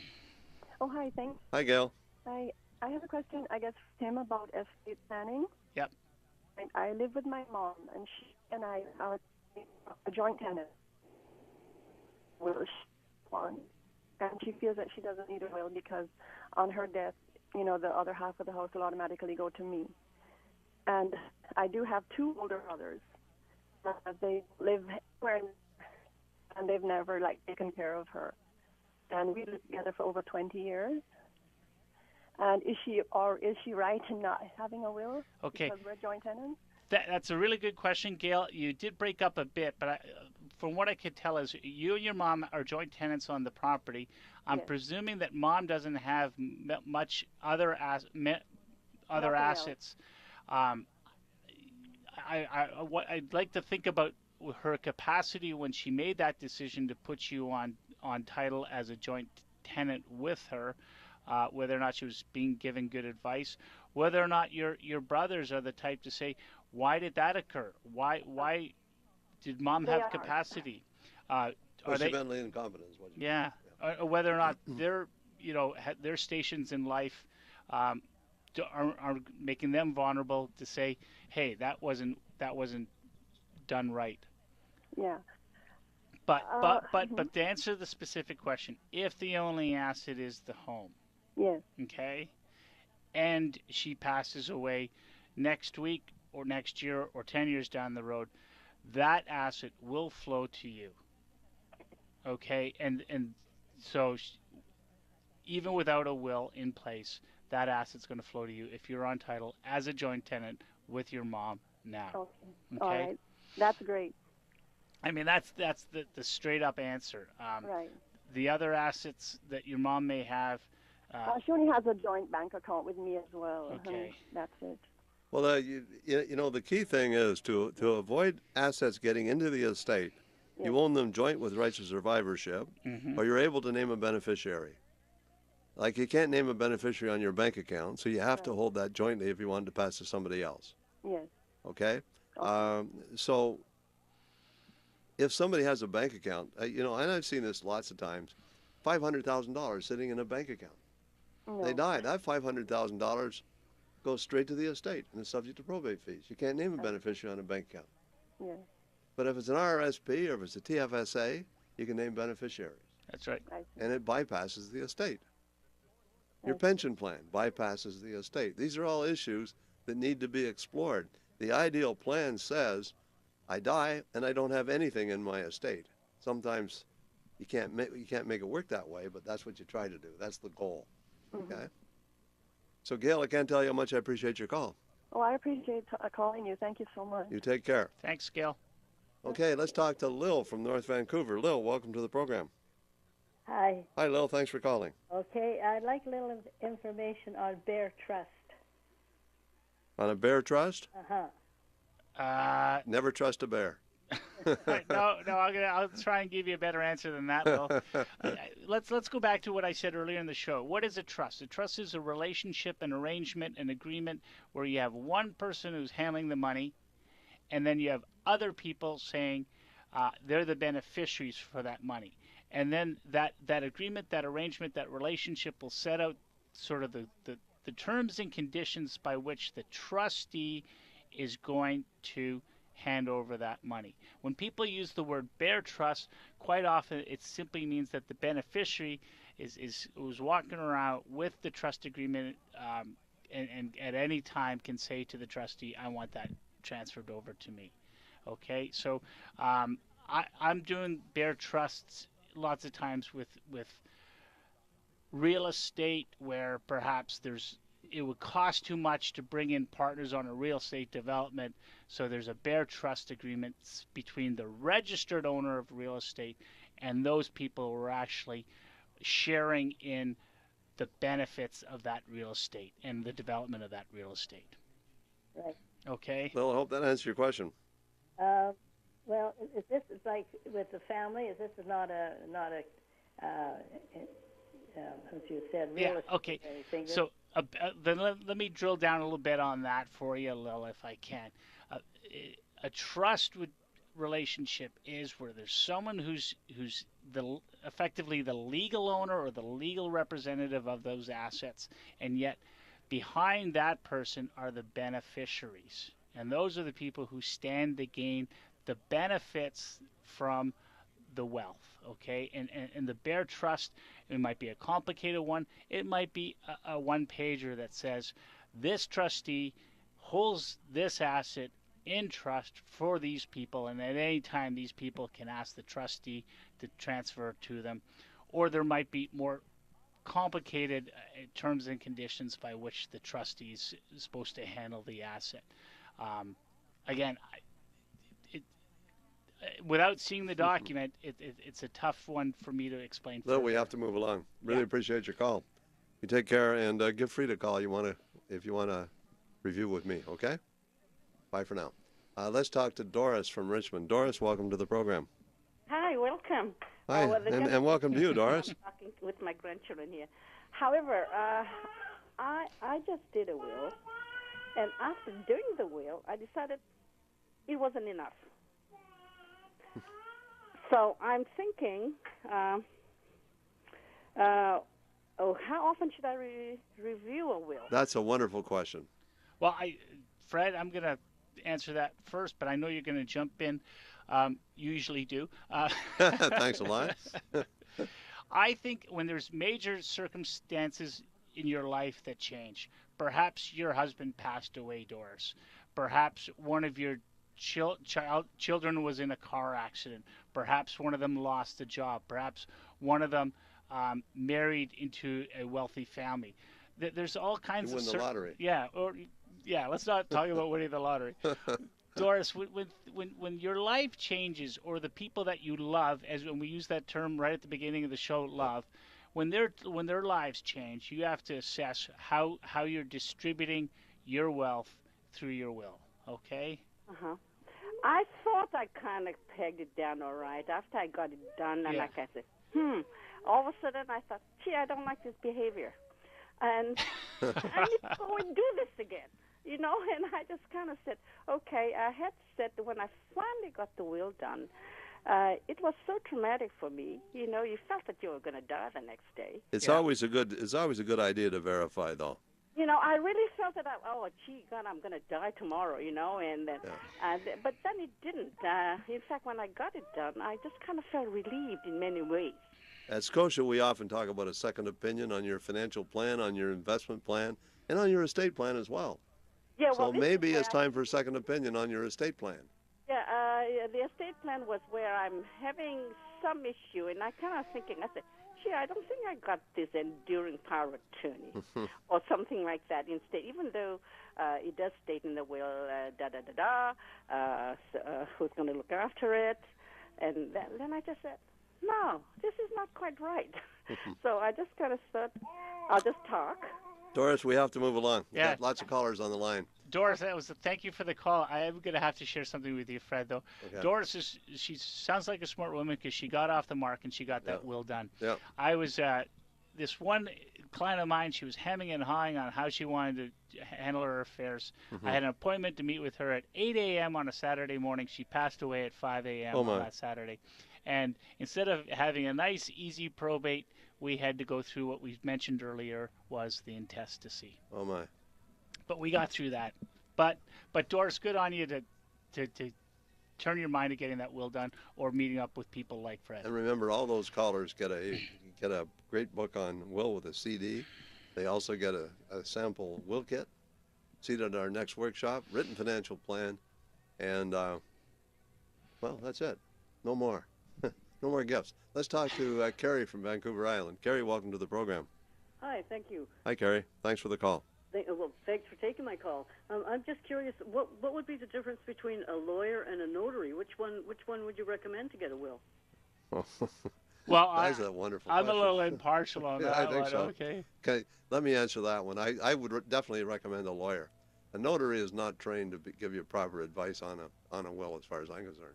Oh, hi, thanks. Hi, Gail. I have a question, I guess, for Tim about estate planning. Yep. I live with my mom, and she and I are a joint tenant. Will one, and she feels that she doesn't need a will because on her death, the other half of the house will automatically go to me. And I do have two older brothers. They live where, and they've never taken care of her. And we lived together for over 20 years. And is she right in not having a will? Okay. Because we're joint tenants? That's a really good question, Gail. You did break up a bit, but from what I could tell is you and your mom are joint tenants on the property. I'm presuming that mom doesn't have much other assets. What I'd like to think about her capacity when she made that decision to put you on title as a joint tenant with her, whether or not she was being given good advice, whether or not your brothers are the type to say, why did that occur? Why did mom have capacity? Are they mentally incompetent? Yeah. Or whether or not they're their stations in life are making them vulnerable to say, hey, that wasn't done right. Yeah. But to answer the specific question, if the only asset is the home, yes, okay, and she passes away next week or next year or 10 years down the road, that asset will flow to you. Okay, and so even without a will in place, that asset's going to flow to you if you're on title as a joint tenant with your mom now. Okay. All right. That's great. I mean, that's the straight up answer. Right. The other assets that your mom may have. She only has a joint bank account with me as well. Okay. That's it. Well, the key thing is to avoid assets getting into the estate. Yes. You own them joint with rights of survivorship, or you're able to name a beneficiary. Like you can't name a beneficiary on your bank account, so you have to hold that jointly if you want to pass to somebody else. Yes. Okay? So if somebody has a bank account, and I've seen this lots of times, $500,000 sitting in a bank account. No. They die. That $500,000 goes straight to the estate and is subject to probate fees. You can't name a beneficiary on a bank account. Yes. But if it's an RRSP or if it's a TFSA, you can name beneficiaries. That's right. And it bypasses the estate. Your pension plan bypasses the estate. These are all issues that need to be explored. The ideal plan says, I die and I don't have anything in my estate. Sometimes you can't make it work that way, but that's what you try to do. That's the goal. Okay? So, Gail, I can't tell you how much I appreciate your call. Oh, I appreciate calling you. Thank you so much. You take care. Thanks, Gail. Okay, let's talk to Lil from North Vancouver. Lil, welcome to the program. Hi. Hi, Lil. Thanks for calling. Okay, I'd like a little information on Bear Trust. On a bear trust? Uh-huh. Never trust a bear. No, I'll try and give you a better answer than that, Lil. Let's go back to what I said earlier in the show. What is a trust? A trust is a relationship, an arrangement, an agreement where you have one person who's handling the money, and then you have other people saying they're the beneficiaries for that money. And then that agreement, that arrangement, that relationship will set out sort of the terms and conditions by which the trustee is going to hand over that money. When people use the word bear trust, quite often it simply means that the beneficiary is walking around with the trust agreement and at any time can say to the trustee, I want that transferred over to me. Okay, so I'm doing bare trusts lots of times with real estate where perhaps it would cost too much to bring in partners on a real estate development, so there's a bare trust agreement between the registered owner of real estate and those people who are actually sharing in the benefits of that real estate and the development of that real estate. Right. Okay? Well, I hope that answers your question. Well, is this like with the family? Is this not a as you said, real estate? Okay. So then let me drill down a little bit on that for you, Lil, if I can. A trust relationship is where there's someone who's effectively the legal owner or the legal representative of those assets, and yet behind that person are the beneficiaries, and those are the people who stand to gain the benefits from the wealth. Okay, and the bare trust, it might be a complicated one. It might be a one-pager that says this trustee holds this asset in trust for these people, and at any time these people can ask the trustee to transfer it to them. Or there might be more complicated terms and conditions by which the trustee is supposed to handle the asset. Again, without seeing the document, it's a tough one for me to explain. No, we have to move along. Really appreciate your call. You take care, and give free to call if you want to review with me, okay? Bye for now. Let's talk to Doris from Richmond. Doris, welcome to the program. Hi, welcome. Hi, and welcome to you, Doris. I'm talking with my grandchildren here. However, I just did a will, and after doing the will, I decided it wasn't enough. So I'm thinking, how often should I review a will? That's a wonderful question. Well, Fred, I'm going to answer that first, but I know you're going to jump in. You usually do. Thanks a lot. I think when there's major circumstances in your life that change, perhaps your husband passed away, Doris. Perhaps one of your children was in a car accident. Perhaps one of them lost a job. Perhaps one of them married into a wealthy family. There's all kinds of... You win the lottery. Yeah, let's not talk about winning the lottery. Doris, when your life changes, or the people that you love, as when we use that term right at the beginning of the show, love, when their lives change, you have to assess how you're distributing your wealth through your will. Okay? Uh-huh. I thought I kind of pegged it down all right after I got it done, and like I said, all of a sudden I thought, gee, I don't like this behavior, and I need to go and do this again, and I just kind of said, okay. I had said that when I finally got the will done, it was so traumatic for me. You felt that you were going to die the next day. It's always a good idea to verify, though. I really felt that, gee, God, I'm going to die tomorrow, and then, but then it didn't. In fact, when I got it done, I just kind of felt relieved in many ways. At Scotia, we often talk about a second opinion on your financial plan, on your investment plan, and on your estate plan as well. Yeah, so maybe it's time for a second opinion on your estate plan. Yeah, the estate plan was where I'm having some issue, and I kind of thinking, I said, gee, I don't think I got this enduring power of attorney or something like that instead, even though it does state in the will, who's going to look after it. And then I just said, no, this is not quite right. So I just kind of thought, I'll just talk. Doris, we have to move along. We've got lots of callers on the line. Doris, thank you for the call. I am going to have to share something with you, Fred, though. Okay. Doris, she sounds like a smart woman because she got off the mark and she got that will done. Yeah. I was, this one client of mine, she was hemming and hawing on how she wanted to handle her affairs. I had an appointment to meet with her at 8 a.m. on a Saturday morning. She passed away at 5 a.m. on that Saturday. And instead of having a nice, easy probate, we had to go through what we mentioned earlier was the intestacy. Oh, my. But we got through that. But Doris, good on you to turn your mind to getting that will done or meeting up with people like Fred. And remember, all those callers get a great book on will with a CD. They also get a sample will kit, seated at our next workshop, written financial plan, and Well, that's it. No more. No more gifts. Let's talk to Carrie from Vancouver Island. Carrie, welcome to the program. Hi, thank you. Hi, Carrie. Thanks for the call. Well, thanks for taking my call. I'm just curious, what would be the difference between a lawyer and a notary? Which one would you recommend to get a will? Well, that's a wonderful I'm question. a little impartial on Yeah, that I think one. so. Okay. Let me answer that one. I would definitely recommend a lawyer. A notary is not trained to give you proper advice on a will, as far as I'm concerned.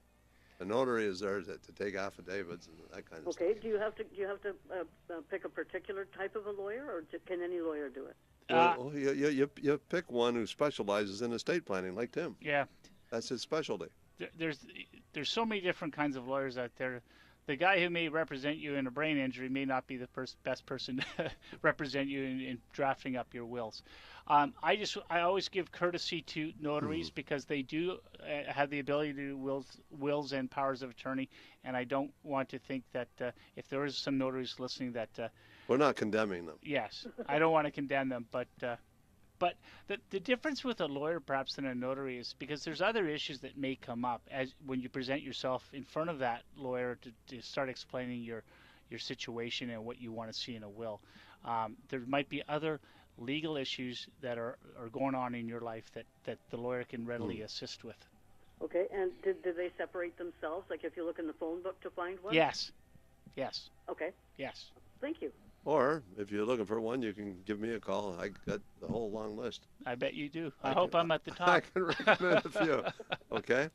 A notary is there to take affidavits and that kind of stuff. Okay. Do you have to pick a particular type of a lawyer, or can any lawyer do it? Well, you pick one who specializes in estate planning, like Tim. Yeah. That's his specialty. There's so many different kinds of lawyers out there. The guy who may represent you in a brain injury may not be the best person to represent you in drafting up your wills. I always give courtesy to notaries because they do have the ability to do wills and powers of attorney, and I don't want to think that if there is some notaries listening that we're not condemning them. Yes, I don't want to condemn them, but the difference with a lawyer perhaps than a notary is because there's other issues that may come up as when you present yourself in front of that lawyer to start explaining your situation and what you want to see in a will. There might be other legal issues that are going on in your life that the lawyer can readily assist with. Okay, and did they separate themselves? Like if you look in the phone book to find one? Yes. Okay. Yes. Thank you. Or if you're looking for one, you can give me a call. I got the whole long list. I bet you do. I hope I'm at the top. I can recommend a few. Okay?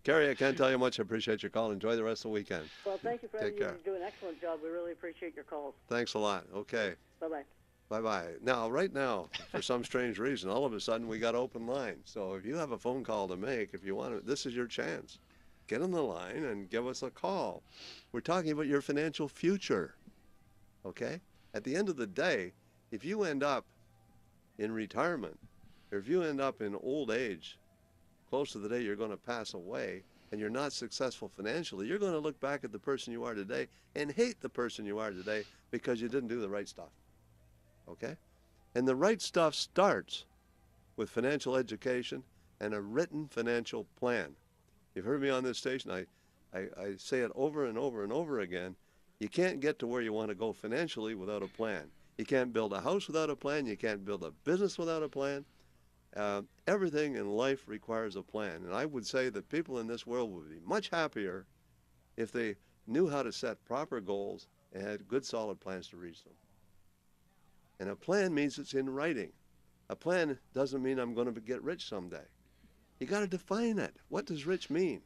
Carrie, I can't tell you much. I appreciate your call. Enjoy the rest of the weekend. Well, thank you, Fred. Take care. You do an excellent job. We really appreciate your calls. Thanks a lot. Okay. Bye-bye. Bye-bye. Now, right now, for some strange reason, all of a sudden we got open line. So if you have a phone call to make, if you want to, this is your chance. Get on the line and give us a call. We're talking about your financial future. Okay? At the end of the day, if you end up in retirement, or if you end up in old age, close to the day you're going to pass away, and you're not successful financially, you're going to look back at the person you are today and hate the person you are today because you didn't do the right stuff. Okay? And the right stuff starts with financial education and a written financial plan. You've heard me on this station. I say it over and over and over again. You can't get to where you want to go financially without a plan. You can't build a house without a plan. You can't build a business without a plan. Everything in life requires a plan. And I would say that people in this world would be much happier if they knew how to set proper goals and had good, solid plans to reach them. And a plan means it's in writing. A plan doesn't mean I'm going to get rich someday. You got to define it. What does rich mean?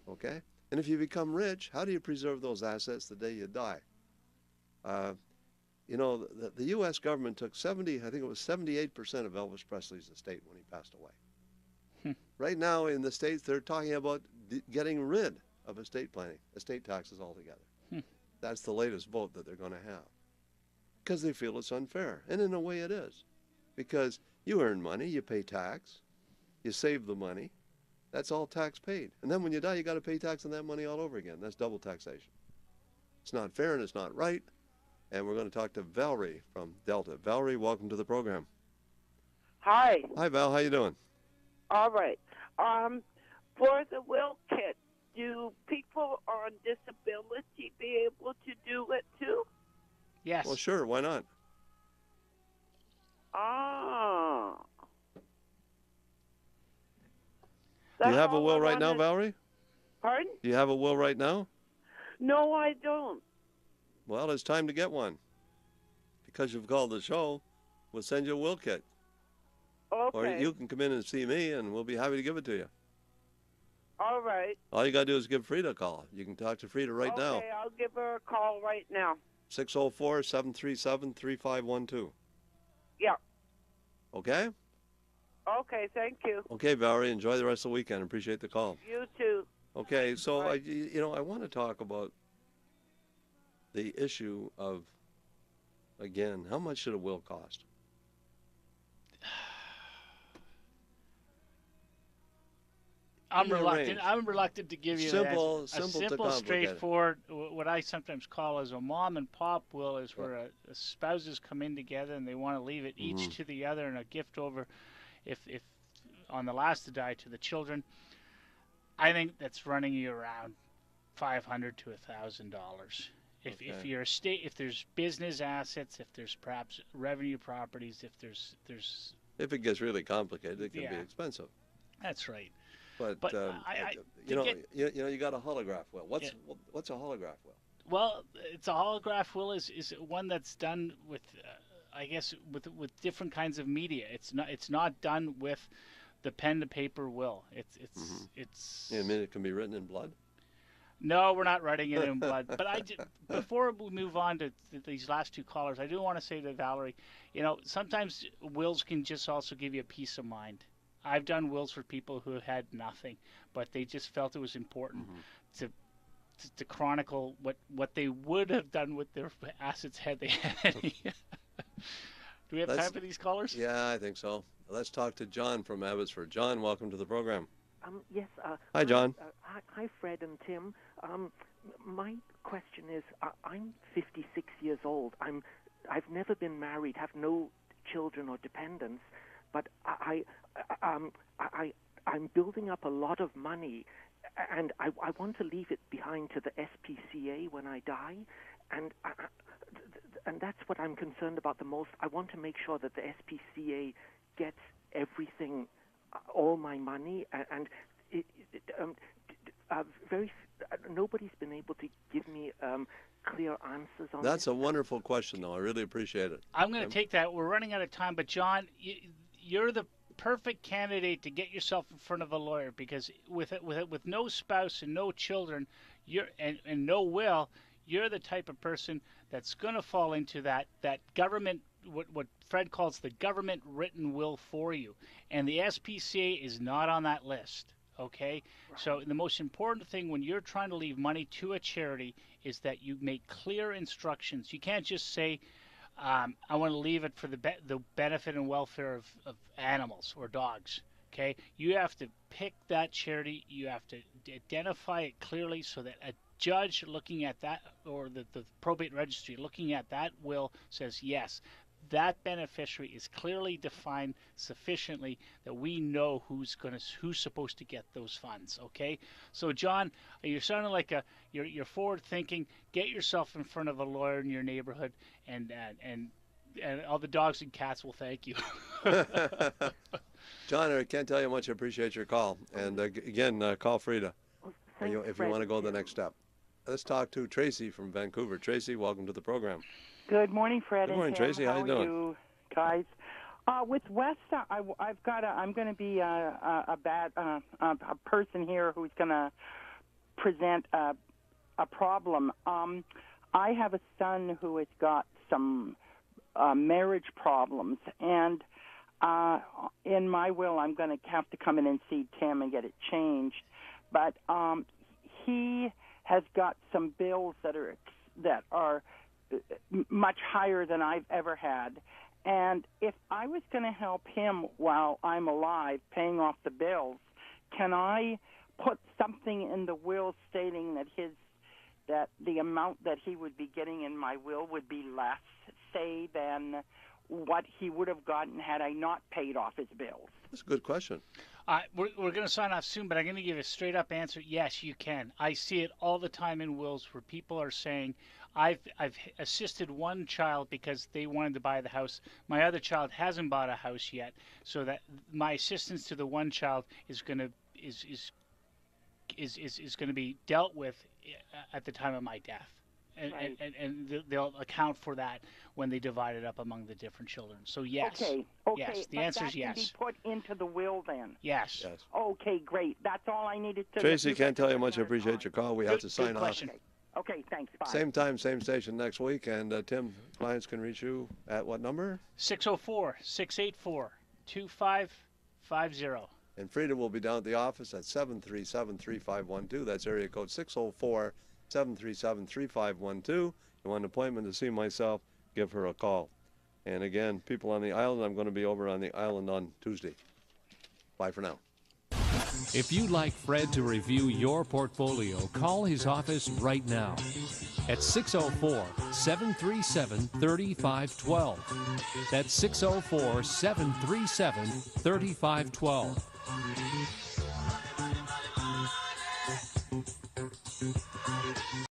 Okay? And if you become rich, how do you preserve those assets the day you die? You know, the U.S. government took 78% of Elvis Presley's estate when he passed away. Right now in the States, they're talking about getting rid of estate taxes altogether. That's the latest vote that they're going to have. Because they feel it's unfair. And in a way it is. Because you earn money, you pay tax, you save the money. That's all tax paid. And then when you die, you got to pay tax on that money all over again. That's double taxation. It's not fair and it's not right. And we're going to talk to Valerie from Delta. Valerie, welcome to the program. Hi. Hi, Val. How you doing? All right. For the will kit, do people on disability be able to do it too? Yes. Well, sure. Why not? Ah. Do you have a will right now, Valerie? Pardon? Do you have a will right now? No, I don't. Well, it's time to get one. Because you've called the show, we'll send you a will kit. Okay. Or you can come in and see me, and we'll be happy to give it to you. All right. All you got to do is give Frida a call. You can talk to Frida right now. Okay, I'll give her a call right now. 604-737-3512. Yeah. Okay? Okay, thank you. Okay, Valerie, enjoy the rest of the weekend. Appreciate the call. You too. Okay, so I want to talk about the issue of, again, how much should a will cost? I'm reluctant to give you simple, a simple, straightforward, what I sometimes call as a mom and pop will is where spouses come in together and they want to leave it each to the other and a gift over, if on the last to die, to the children. I think that's running you around $500 to $1,000. If you're if there's business assets, if there's perhaps revenue properties, if it gets really complicated, it can be expensive. That's right. But you got a holograph will. What's a holograph will? Well, it's a holograph will is one that's done with, I guess, with different kinds of media. It's not done with the pen to paper will. It's. You mean it can be written in blood? No, we're not writing it in blood. But before we move on to these last two callers, I do want to say to Valerie, sometimes wills can just also give you a peace of mind. I've done wills for people who had nothing, but they just felt it was important to chronicle what they would have done with their assets had they had any. Do we have time for these callers? Yeah, I think so. Let's talk to John from Abbotsford. John, welcome to the program. Yes. Hi, John. Hi, Fred and Tim. My question is, I'm 56 years old. I've never been married, have no children or dependents, but I'm building up a lot of money, and I want to leave it behind to the SPCA when I die, and that's what I'm concerned about the most. I want to make sure that the SPCA gets everything, all my money, and nobody's been able to give me clear answers on That's a wonderful question, though. I really appreciate it. I'm going to take that. We're running out of time, but John, you're the perfect candidate to get yourself in front of a lawyer, because with no spouse and no children, and no will, you're the type of person that's going to fall into that government, what Fred calls the government written will for you. And the SPCA is not on that list, okay? Right. So the most important thing when you're trying to leave money to a charity is that you make clear instructions. You can't just say, I want to leave it for the benefit and welfare of animals or dogs, okay? You have to pick that charity. You have to identify it clearly so that a judge looking at that, or the probate registry looking at that will, says yes, that beneficiary is clearly defined sufficiently that we know who's supposed to get those funds. Okay, so John, you're sounding like you're forward thinking. Get yourself in front of a lawyer in your neighborhood, and all the dogs and cats will thank you. John, I can't tell you how much I appreciate your call. And again, call Frida if you want to go the next step. Let's talk to Tracy from Vancouver. Tracy, welcome to the program. Good morning, Fred. Good morning, and Tim. Tracy. How you doing? You guys? With West, I'm going to be a person here who's going to present a problem. I have a son who has got some marriage problems, and in my will, I'm going to have to come in and see Tim and get it changed. But he has got some bills that are much higher than I've ever had. And if I was going to help him while I'm alive, paying off the bills, can I put something in the will stating that the amount that he would be getting in my will would be less, say, than what he would have gotten had I not paid off his bills? That's a good question. We're going to sign off soon, but I'm going to give a straight-up answer. Yes, you can. I see it all the time in wills where people are saying, I've assisted one child because they wanted to buy the house. My other child hasn't bought a house yet, so that my assistance to the one child is going to be dealt with at the time of my death. And they'll account for that when they divide it up among the different children. So yes, yes, the answer is yes. That can be put into the will then. Yes. Okay, great. That's all I needed to. Tracy, can't tell you how much I appreciate your call. We have to sign off. Okay, thanks. Bye. Same time, same station next week. And Tim, clients can reach you at what number? 604-684-2550. And Frida will be down at the office at 737-3512. That's area code 604-737-3512. You want an appointment to see myself, give her a call. And again, people on the island, I'm going to be over on the island on Tuesday. Bye for now. If you'd like Fred to review your portfolio, call his office right now at 604-737-3512. That's 604-737-3512.